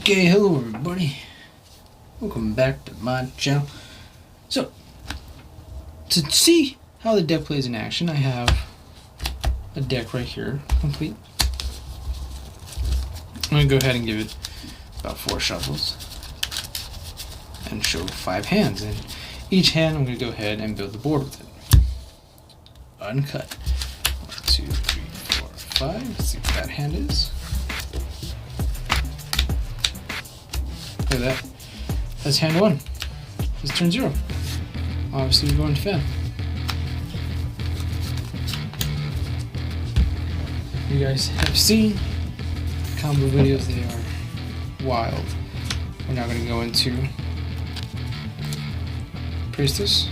Okay, hello everybody. Welcome back to my channel. So, to see how the deck plays in action, I have a deck right here, complete. I'm going to go ahead and give it about 4 shuffles and show 5 hands. And each hand I'm going to go ahead and build the board with it. Uncut. 1, 2, 3, 4, 5. Let's see what that hand is. Look at that. That's hand 1. It's turn 0. Obviously we're going to fan. You guys have seen combo videos, they are wild. We're now going to go into Priestess.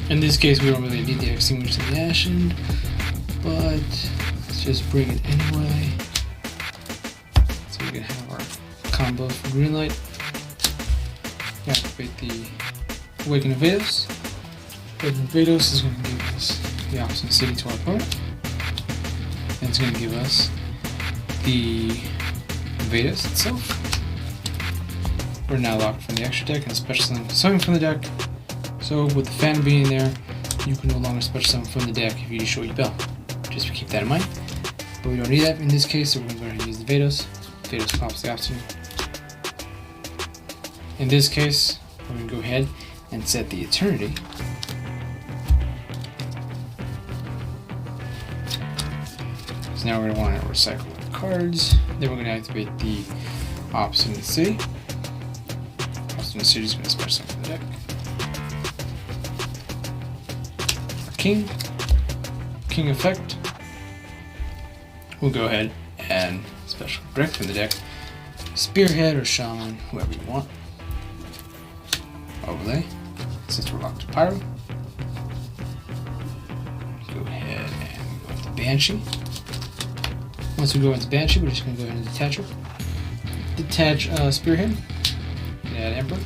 In this case we don't really need the Extinguishing the Ashened, but let's just bring it anyway. So we can have our combo for green light. Activate the Awakening Veidos. Awakening Veidos is going to give us the Obsidim City to our opponent. And it's going to give us the Veidos itself. We're now locked from the extra deck and special summon something from the deck. So with the fan being there, you can no longer special summon from the deck if you show Yubel. Just keep that in mind. But we don't need that in this case, so we're going to go ahead and use the Veidos. Veidos pops the Obsidim. In this case, we're going to go ahead and set the Eternity. So now we're going to want to recycle the cards. Then we're going to activate the Obsidim City. Obsidim City is going to special summon from the deck. King effect. We'll go ahead and special direct from the deck. Spearhead or Shaman, whoever you want. Overlay. Since we're locked to Pyro, go ahead and go into Banshee. Once we go into Banshee, we're just going to go ahead and detach her. Detach Spearhead. Add Emperor.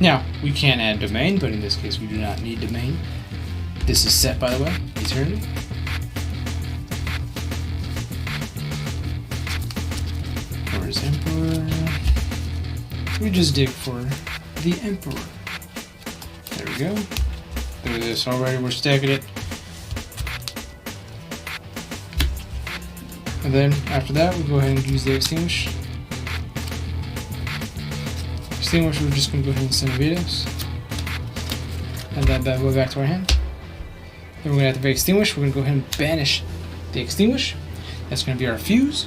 Now, we can add Domain, but in this case we do not need Domain. This is set, by the way, Eternity. Where's Emperor? We just dig for the Emperor. There we go. Look at this already, we're stacking it. And then after that, we'll go ahead and use the Extinguish. Extinguish, we're just going to go ahead and send Veidos. And that bad boy back to our hand. Then we're going to activate Extinguish. We're going to go ahead and banish the Extinguish. That's going to be our fuse.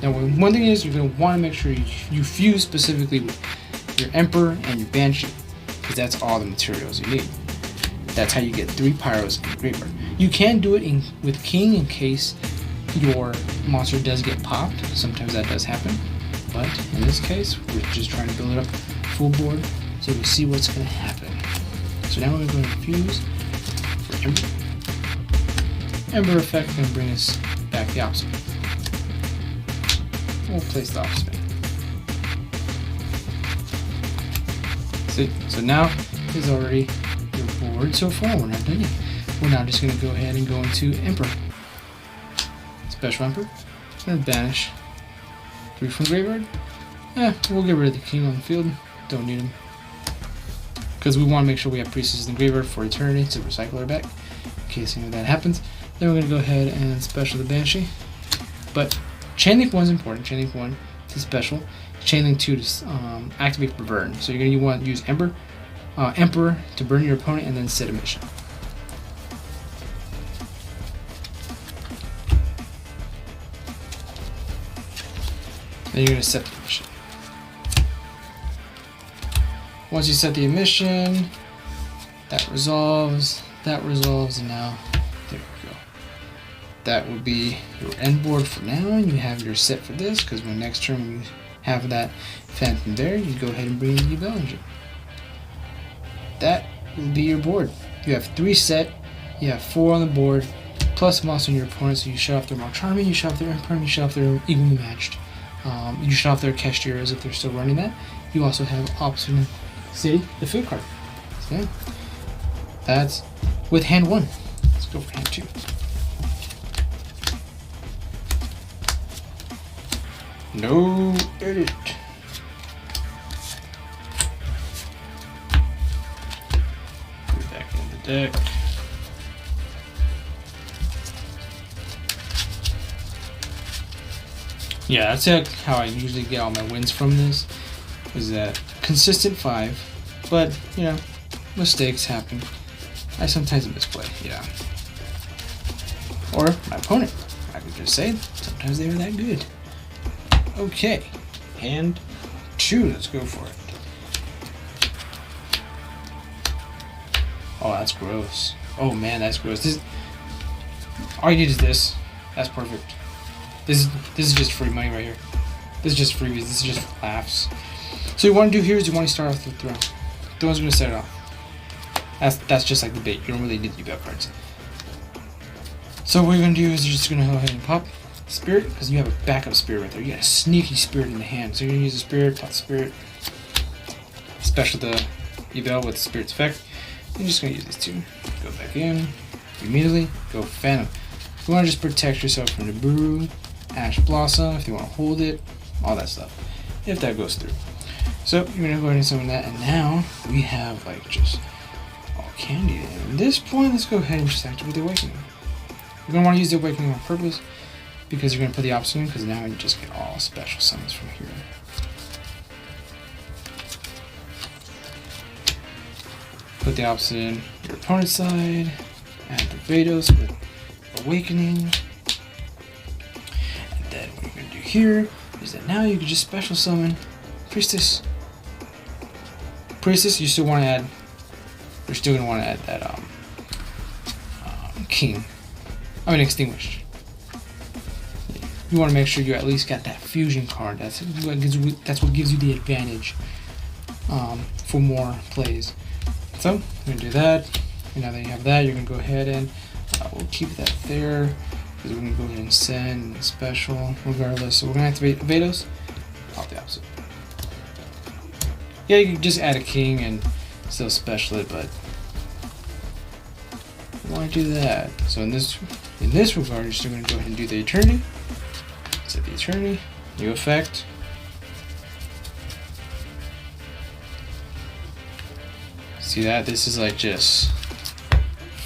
Now, one thing is, you're going to want to make sure you fuse specifically with your Emperor and your Banshee, because that's all the materials you need. That's how you get 3 Pyros in the graveyard. You can do it with King in case your monster does get popped. Sometimes that does happen. But in this case, we're just trying to build it up full board so we see what's going to happen. So now we're going to fuse for Ember. Ember effect going to bring us back the Obsidim. We'll place the Obsidim. See, so now is already your board so far. We're not done yet. We're now just going to go ahead and go into Emperor. Special Emperor. Going to banish 3 from graveyard. We'll get rid of the King on the field. Don't need him. Because we want to make sure we have Priestess in the graveyard for Eternity to recycle her back. In case any of that happens. Then we're going to go ahead and special the Banshee. But Chain Link 1 is important. Chain Link 1 to special. Chain Link 2 to activate for burn. So you're going to want to use Emperor to burn your opponent and then set a mission. Then you're going to set the mission. Once you set the emission, that resolves, and now, there we go. That will be your end board for now, and you have your set for this, because when next turn you have that Phantom there, you go ahead and bring in the Yubel engine. That will be your board. You have 3 set, you have 4 on the board, plus monster on your opponent, so you shut off their Mark Charming, you shut off their Emperor, you shut off their evenly matched. You shut off their Kashtira if they're still running that. You also have Obsidim City, the field card. So yeah, that's with hand 1. Let's go for hand 2. No edit. Put it back in the deck. Yeah, that's how I usually get all my wins from this. Is that consistent 5, but you know, mistakes happen. I sometimes misplay, yeah. Or my opponent. I could just say sometimes they are that good. Okay, hand 2, let's go for it. Oh, that's gross. Oh man, that's gross. All you need is this. That's perfect. This is just free money right here. This is just freebies. This is just laughs. So you want to do here is you want to start off with the throne. Throne's going to start it off. That's just like the bait. You don't really need the Yubel cards. So what you're going to do is you're just going to go ahead and pop Spirit, because you have a backup Spirit right there. You got a sneaky Spirit in the hand. So you're going to use a Spirit, pop the Spirit, special the Yubel with the Spirit's effect. You're just going to use these 2. Go back in. Immediately go Phantom. You want to just protect yourself from the Brew, Ash Blossom, if you want to hold it, all that stuff, if that goes through. So you're going to go ahead and summon that, and now we have like just all candy. And at this point, let's go ahead and just activate the Awakening. You're going to want to use the Awakening on purpose, because you're going to put the Obsidim, because now you just get all special summons from here. Put the Obsidim on your opponent's side, add the Veidos with Awakening. And then what you're going to do here is that now you can just special summon Priestess. Priestess, you still want to add, you're still going to want to add that King. Extinguished. You want to make sure you at least got that fusion card. That's what gives you the advantage for more plays. So you're going to do that. And now that you have that, you're going to go ahead and we'll keep that there, because we're going to go ahead and send special regardless. So we're going to activate Veidos, pop the opposite. Yeah, you can just add a king and still special it, but why do that? So in this regard, you're still going to go ahead and do the Eternity. Set the Eternity, new effect. See that? This is like just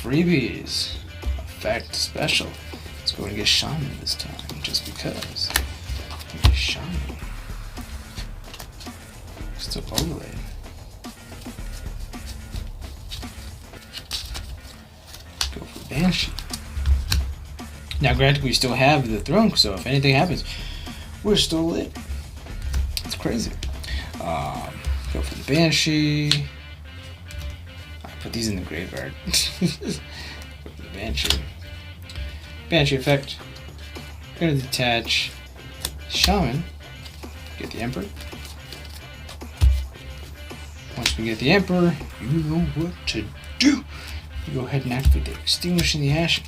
freebies. Effect special. Let's go and get Shaman this time, just because. Get Shaman. Still overlay. Go for Banshee. Now, granted, we still have the throne, so if anything happens, we're still lit. It's crazy. Go for the Banshee. I put these in the graveyard. Go for the Banshee. Banshee effect. Gonna detach Shaman. Get the Emperor. Once we get the Emperor, you know what to do. You go ahead and activate the Extinguishing the Ashen.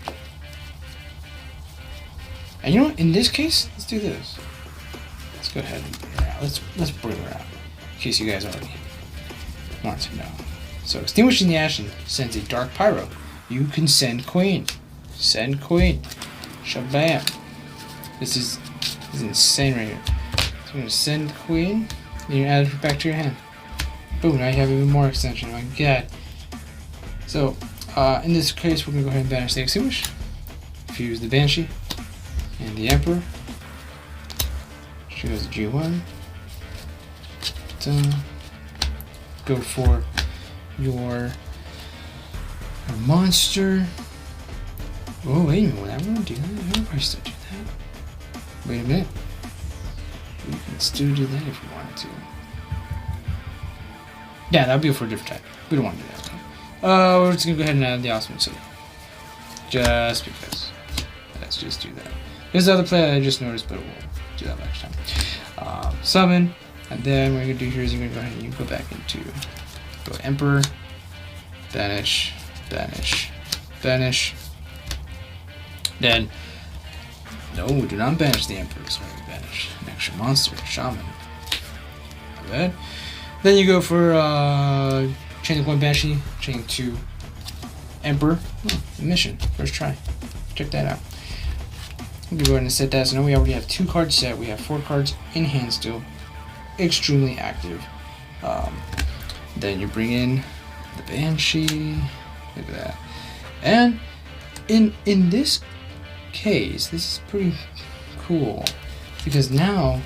And you know what? In this case, let's do this. Let's go ahead and bring her out. Let's bring her out, in case you guys already want to know. So Extinguishing the Ashen sends a Dark Pyro. You can send Queen. Send Queen. Shabam. This is insane right here. So I'm gonna send Queen. And you add it back to your hand. Boom! Now you have even more extension. Oh my god. So in this case, we're gonna go ahead and banish the Extinguish. Fuse the Banshee. And the Emperor. She goes to G1. Go for your monster. Oh, wait a minute. Would I want to do that? I would probably still do that. Wait a minute. We can still do that if we wanted to. Yeah, that would be for a different time. We don't want to do that. We're just going to go ahead and add the Osman City. Just because. Let's just do that. There's the other play that I just noticed, but we'll do that next time. Summon, and then what you're going to do here is you're going to go ahead and you go back into go Emperor, banish, banish, banish. Then, no, do not banish the Emperor, so we banish an extra monster, Shaman. Not bad. Then you go for Chain 1 Banshee, Chain 2 Emperor. Mission. First try. Check that out. We'll go ahead and set that. So now we already have 2 cards set. We have 4 cards in hand still. Extremely active. Then you bring in the Banshee. Look at that. And in this case, this is pretty cool. Because now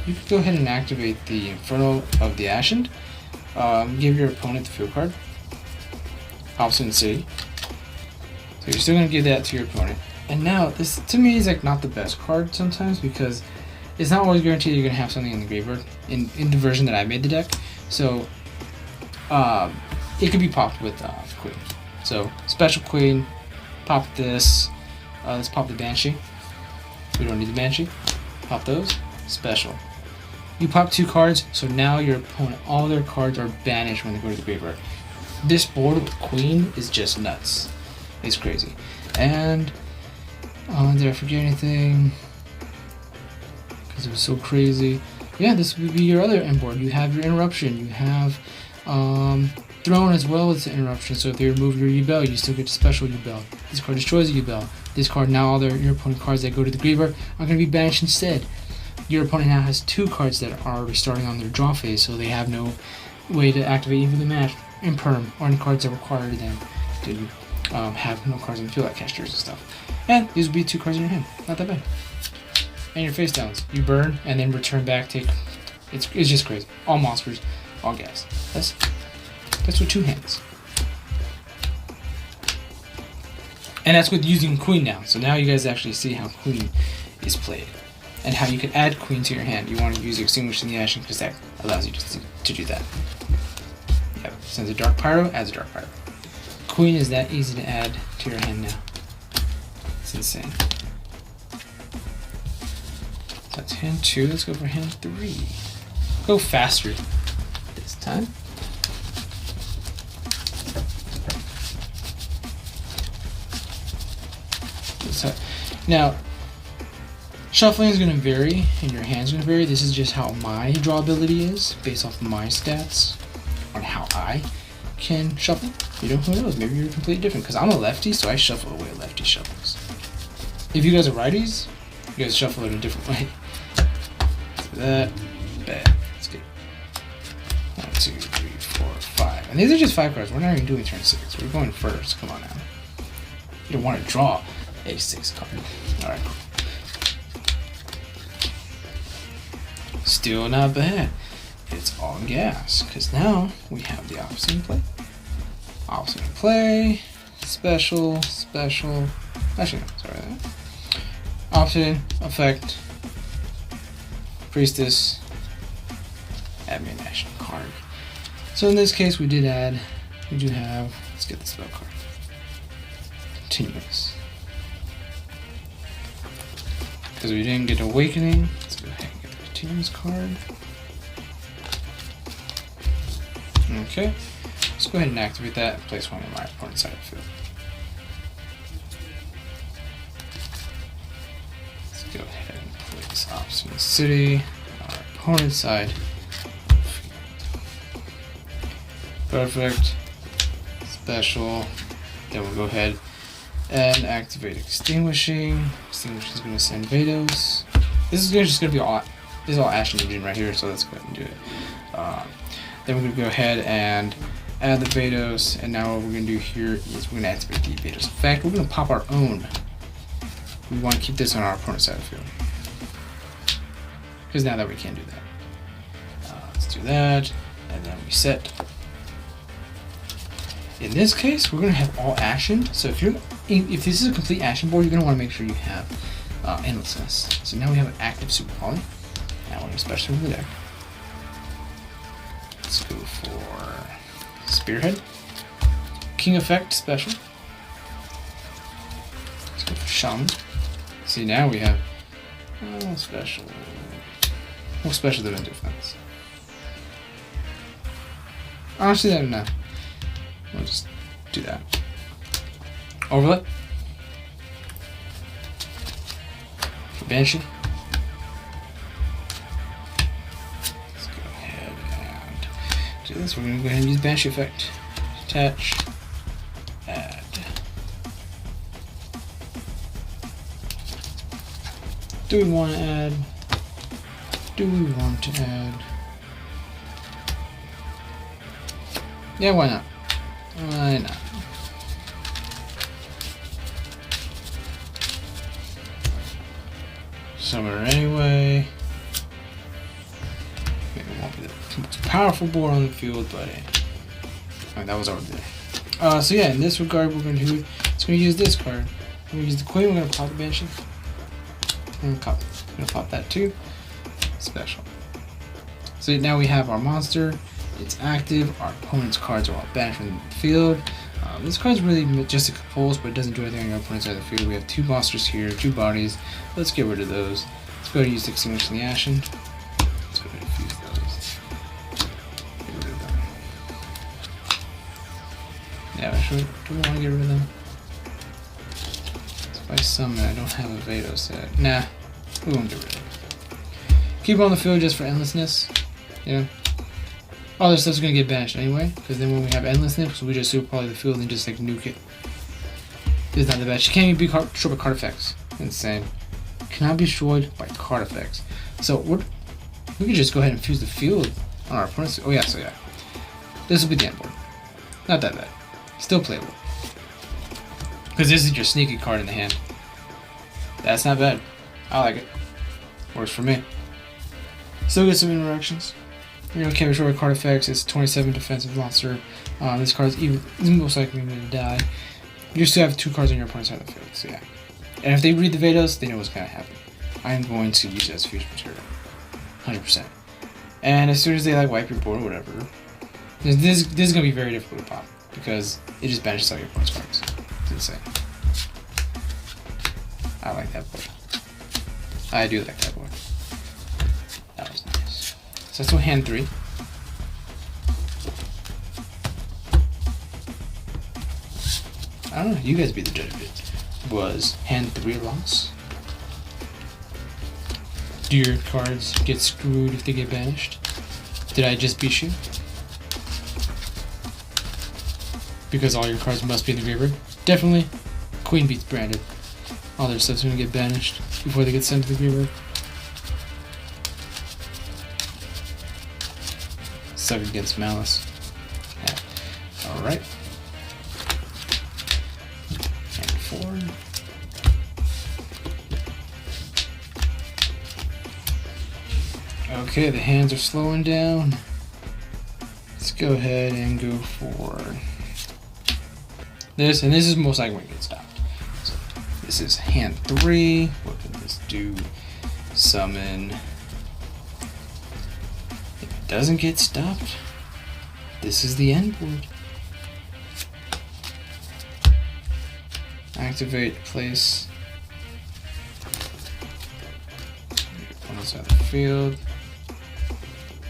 you can go ahead and activate the Inferno of the Ashened. Give your opponent the field card. Obsidim City. So you're still going to give that to your opponent. And now, this to me is like not the best card sometimes because it's not always guaranteed you're going to have something in the graveyard in the version that I made the deck. So it could be popped with Queen. So special Queen, pop this. Let's pop the Banshee. We don't need the Banshee. Pop those. Special. You pop 2 cards, so now your opponent, all their cards are banished when they go to the graveyard. This board with Queen is just nuts. It's crazy. And did I forget anything? Because it was so crazy. Yeah, this would be your other end board. You have your Eruption. You have Throne as well as the Eruption. So if you remove your Yubel, you still get special Yubel. This card destroys the Yubel. This card, now all your opponent cards that go to the graveyard are going to be banished instead. Your opponent now has 2 cards that are restarting on their draw phase, so they have no way to activate even the match in perm or any cards that require them to have no cards in the field like Kashtira and stuff. And these will be 2 cards in your hand. Not that bad. And your face downs. You burn and then return back. It's just crazy. All monsters, all gas. That's with 2 hands. And that's with using Queen now. So now you guys actually see how Queen is played. And how you can add Queen to your hand. You want to use Extinguishing the Ashen because that allows you to do that. Yep. Sends a Dark Pyro, adds a Dark Pyro. Queen is that easy to add to your hand now. It's insane. That's hand 2. Let's go for hand 3. Go faster this time. So, now, shuffling is going to vary, and your hand's going to vary. This is just how my draw ability is, based off my stats, on how I can shuffle. You know, who knows? Maybe you're completely different, because I'm a lefty, so I shuffle the way a lefty shuffles. If you guys are righties, you guys shuffle it a different way. So that, bad. Let's get 1, 2, 3, 4, 5. And these are just 5 cards. We're not even doing turn 6. We're going first. Come on now. You don't want to draw a 6 card. Alright, cool. Still not bad. It's all gas, because now we have the opposite in play. Opposite in play. Special. Actually, no, sorry. Opposite effect. Priestess. Add me an action card. So in this case, we do have. Let's get the spell card. Continuous. Because we didn't get Awakening, let's go ahead and get the Continuous card. Okay, let's go ahead and activate that and place one on my opponent's side of the field. Let's go ahead and place Obsidim City on our opponent's side. Perfect. Special. Then we'll go ahead and activate Extinguishing. Extinguishing is going to send Veidos. This is just going to be all Ashen Legion right here, so let's go ahead and do it. Then we're going to go ahead and add the Veidos, and now what we're going to do here is we're going to activate the Veidos effect. We're going to pop our own. We want to keep this on our opponent's side of the field. Because now that we can do that. Let's do that, and then we set. In this case, we're going to have all Ashen, so if this is a complete Ashen board, you're going to want to make sure you have Endlessness. So now we have an active Super Poly. Now we're going to special over the deck. Let's go for Spearhead. King Effect special. Let's go for Shaman. See, now we have special. More special than defense. Honestly, no. We'll just do that. Overlay. For Banshee. Let's go ahead and do this. We're going to go ahead and use Banshee effect. Attach. Add. Do we want to add? Do we want to add? Yeah, why not? Why not? Summoner anyway. Maybe it won't be the most powerful board on the field, but that was already there. So yeah, in this regard, we're going to do. It's going to use this card. We're going to use the Queen. We're going to pop the Banshee. And we're going to pop that too. Special. So now we have our monster. It's active. Our opponent's cards are all banished from the field. This card's really just a compulse, but it doesn't do anything on your opponent's side of the field. We have 2 monsters here, 2 bodies. Let's get rid of those. Let's go ahead and use Extinguishing the Ashen. Let's go ahead and fuse those. Get rid of them. Yeah, actually, do we want to get rid of them? If I summon, I don't have a Veidos set. Nah, we won't get rid of them. Keep it on the field just for endlessness. You know? All this stuff's gonna get banished anyway, because then when we have endlessness, we just super poly the field and just like nuke it. It's not that bad. She can't even be destroyed by card effects. Insane. Cannot be destroyed by card effects. So we could just go ahead and fuse the field on our opponent's. Oh yeah, so yeah. This will be the end board. Not that bad. Still playable. Because this is your sneaky card in the hand. That's not bad. I like it. Works for me. Still get some interactions. You know, can't destroy card effects. It's 27 defensive monster. This card's most likely going to die. You still have 2 cards on your opponent's side of the field, so yeah. And if they read the Veidos, they know what's going to happen. I'm going to use it as fusion material. 100%. And as soon as they like wipe your board or whatever, this is going to be very difficult to pop. Because it just banishes all your opponent's cards. It's insane. I like that board. I do like that board. That was nice. So that's what hand 3. I don't know, you guys be the judge of it. Was hand 3 a loss? Do your cards get screwed if they get banished? Did I just beat you? Because all your cards must be in the graveyard? Definitely. Queen beats branded. All their stuff's gonna get banished before they get sent to the graveyard. Suck against malice. Yeah. Alright. And 4. Okay, the hands are slowing down. Let's go ahead and go for this, and this is most likely when it gets stopped. So this is hand 3. What can this do? Summon. If it doesn't get stopped, this is the end board. Activate, place. One side of the field.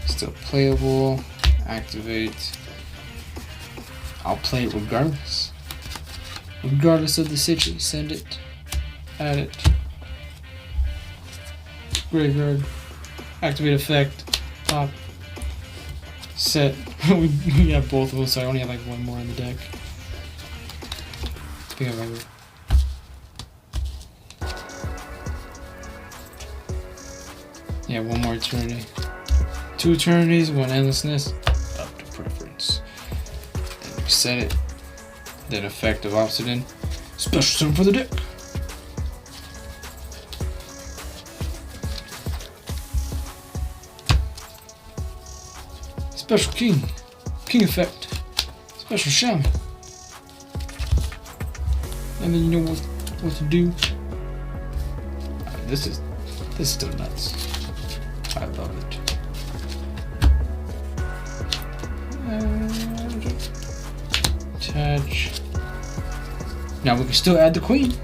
Still playable. Activate. I'll play it regardless. Regardless of the situation. Send it. Add it. Graveyard. Activate effect. Pop. Set. we have both of them, so I only have like one more in the deck. I think I remember. Yeah, one more eternity. 2 eternities, 1 endlessness. Up to preference. Then reset it. Then effect of Obsidim. Special summon for the deck. Special king. King effect. Special shaman. And then you know what to do. This is still nuts. I love it. Attach. Now we can still add the queen.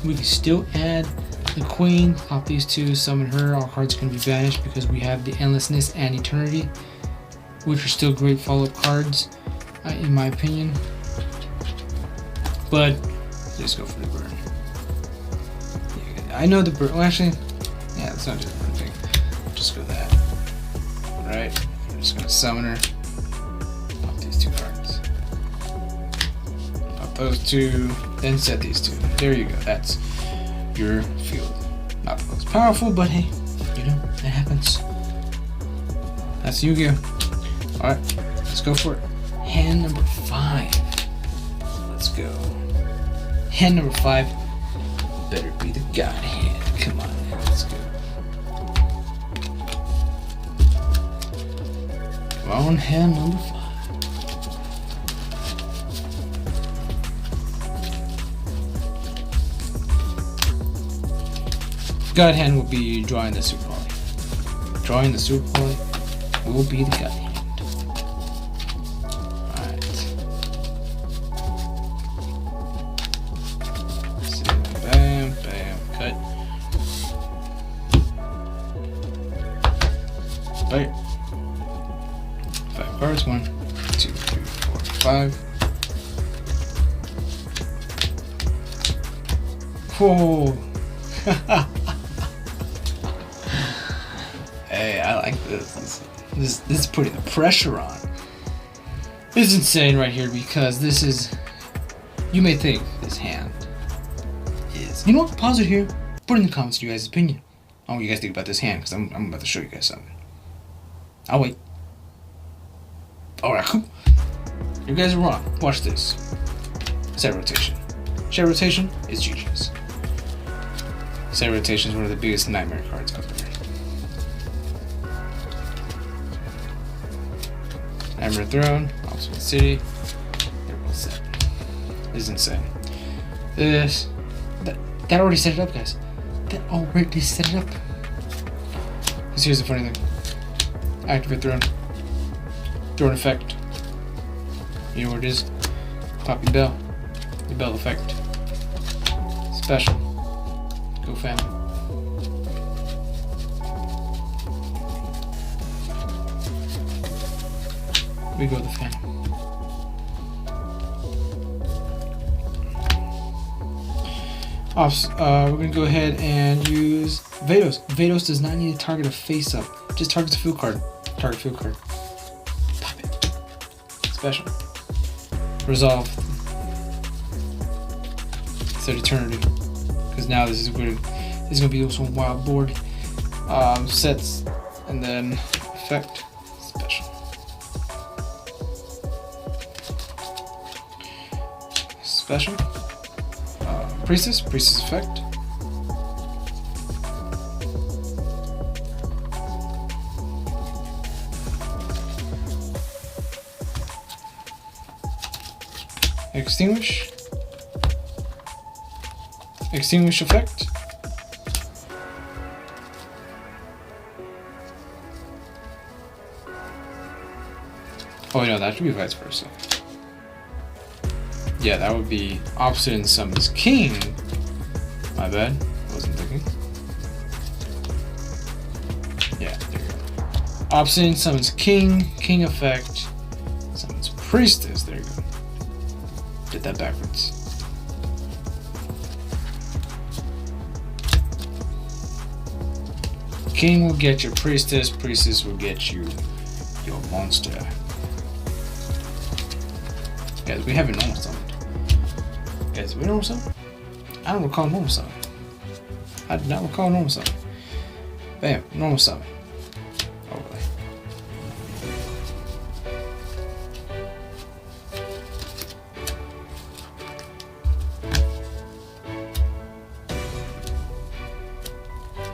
We can still add the queen. Pop these 2, summon her. All cards can be banished because we have the endlessness and eternity, which are still great follow-up cards, in my opinion. But just go for the burn. Yeah, I know the burn. Well, actually, yeah, let's not do the burn thing. Just go that. Alright, I'm just gonna summon her. Pop these 2 cards. Pop those 2, then set these 2. There you go. That's your field. Not the most powerful, but hey, you know, it happens. That's Yu-Gi-Oh! Alright, let's go for it. Hand number 5. Let's go. Hand number 5. Better be the god hand. Come on, man. Let's go. Come on, hand number 5. God hand will be drawing the super poly. Drawing the super poly will be the god hand. Alright. See, bam, bam, cut. Bite. 5 cards. 1, 2, 3, 4, 5. Whoa. Hey, I like this. This is putting the pressure on. This is insane right here because this is. You may think this hand is. You know what? Pause it here. Put in the comments your guys' opinion on what you guys think about this hand because I'm about to show you guys something. I'll wait. Alright, cool. You guys are wrong. Watch this. Set rotation. Set rotation is GG's. Set rotation is one of the biggest nightmare cards out there. Nightmare Throne, Obsidim City, they're both set. This is insane. That already set it up, guys. That already set it up. Because here's the funny thing. Activate Throne. Throne effect. You know what it is? Pop your bell. Your bell effect. Special. Go family. We go the fan. We're gonna go ahead and use Veidos. Veidos does not need to target a face up. Just targets a field card. Target field card. Pop it. Special. Resolve. Set eternity. Because now this is gonna be some wild board. Sets and then effect. Special. Special. Priestess effect. Extinguish effect. Oh wait, no, that should be vice versa. Yeah, that would be Obsidim summons King. My bad. Wasn't thinking. Yeah, there you go. Obsidim summons King. King effect. Summons Priestess. There you go. Did that backwards. King will get your Priestess. Priestess will get you your monster. Guys, we haven't normal summoned. Guys, we normal summon? I don't recall normal summon. I do not recall normal summon. Bam, normal summon. Overlay.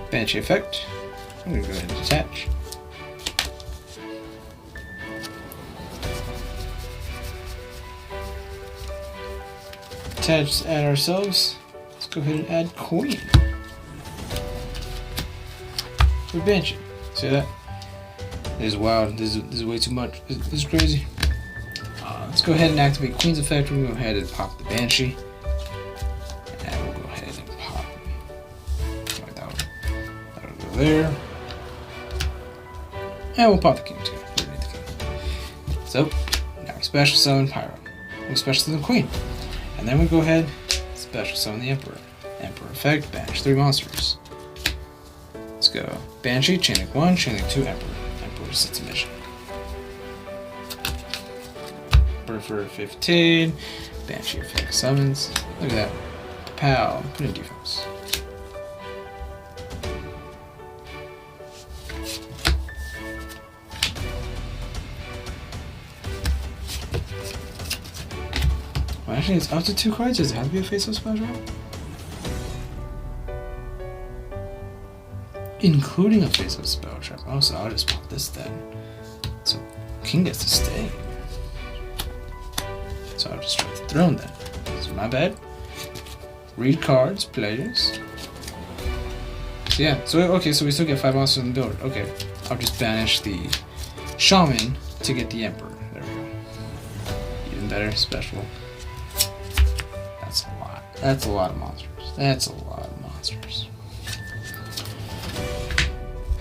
Banshee effect. I'm gonna go ahead and detach. Attach, add ourselves. Let's go ahead and add Queen. With Banshee. See that? This is wild. This is way too much. This is crazy. Let's go ahead and activate Queen's effect. We're going to go ahead and pop the Banshee. And we'll go ahead and pop. That'll go there. And we'll pop the King too. So, now we special summon Pyro. We special summon Queen. And then we go ahead, special summon the Emperor. Emperor effect, banish 3 monsters. Let's go. Banshee, chain link 1, chain link 2, Emperor. Emperor sets a mission. Emperor for 15. Banshee effect summons. Look at that. Pow. Put in defense. Well, actually, it's up to 2 cards. Does it have to be a face-up spell drop? Including a face-up spell trap. Oh, so I'll just pop this then. So King gets to stay. So I'll just try the throne then. So my bad. Read cards, players. So yeah, so okay, so we still get 5 monsters in the build. Okay, I'll just banish the Shaman to get the Emperor. There we go. Even better, special. That's a lot. That's a lot of monsters. That's a lot of monsters.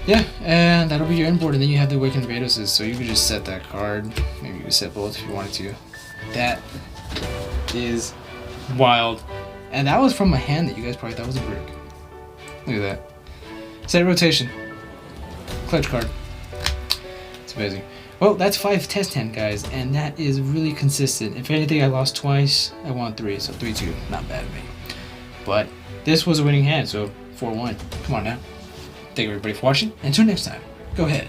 Yeah, and that'll be your inboard, and then you have the Awakened Veidos, so you can just set that card. Maybe you can set both if you wanted to. That is wild. And that was from a hand that you guys probably thought was a brick. Look at that. Set rotation. Clutch card. It's amazing. Well, that's 5 test hand, guys, and that is really consistent. If anything, I lost twice. I won 3, so 3-2. Not bad of me. But this was a winning hand, so 4-1. Come on now. Thank you everybody for watching. Until next time, go ahead.